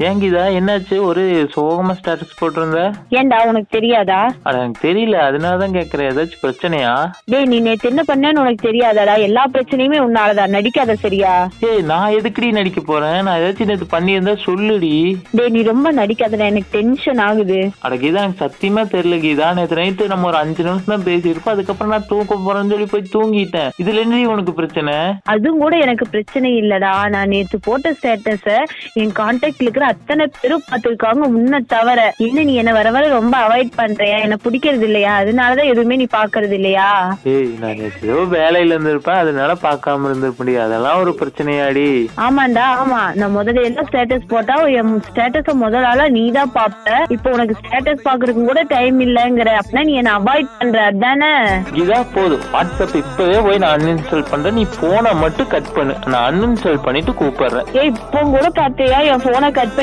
ஏன் கீதா என்னாச்சு? ஒரு சோகமா ஸ்டேட்டஸ் போட்டிருந்த. ஏன்டா உனக்கு தெரியாதா? அட எனக்கு தெரியல, அதனாலதான் கேக்குறேன். ஏதாச்சும் பிரச்சனையா? டேய் நீ நேத்து என்ன பண்ணேன்னு உனக்கு தெரியாதாடா? எல்லா பிரச்சனையுமே உன்னாலதான், நடிக்காத சரியா? ஏய் நான் எதுக்குடி நடிக்க போறேன்? நான் ஏதாச்சும் நேத்து பண்ணியிருந்தா சொல்லுடி. டேய் நீ ரொம்ப நடிக்காதடா, எனக்கு டென்ஷன் ஆகுது. அட கீதா எனக்கு சத்தியமா தெரியல கீதா. நேத்து நைட்டு நம்ம ஒரு 5 நிமிஷம் தான் பேசியிருப்போம். அதுக்கப்புறம் நான் தூக்க போறேன்னு சொல்லி போய் தூங்கிட்டேன். இதுல என்ன உனக்கு பிரச்சனை? அதுவும் கூட எனக்கு பிரச்சனை இல்லடா. நான் நேத்து போட்ட ஸ்டேட்டஸ என் கான்டாக்ட்ல இருக்கிற அத்தனை பேரும் பார்த்திருக்காங்க உன்னை தவிர. என்ன நீ என்ன வர வர ரொம்ப அவாய்ட் பண்றியா? என்ன பிடிக்கிறது இல்லையா? அதனாலதான் எதுவுமே நீ பாக்குறது இல்லையா? ஏய் நான் நேத்து ஏதோ வேலையில இருந்திருப்பேன், அதனால பார்க்காம இருந்திருப்ப. அதெல்லாம் ஒரு பிரச்சனையாடி? ஆமாண்டா ஆமா. நான் முதல்ல எல்லாம் ஸ்டேட்டஸ் போட்டா என் ஸ்டேட்டஸ முதல் ஆளா நீ தான் பாப்ப. இப்போ உனக்கு ஸ்டேட்டஸ் பாக்குறதுக்கு கூட டைம் இல்லங்கிற. அப்படின்னா நீ என்ன அவாய்ட் பண்ற அதானே? இதா போதும். வாட்ஸ்அப் இப்பவே போய் நான் அன்இன்ஸ்டால் பண்றேன். நீ போனை மட்டும் கட் பண்ணு. நான் அன்இன்ஸ்டால் பண்ணிட்டு கூப்பிடுறேன். ஏய் இப்போ கூட பாத்தியா என் போனை கட்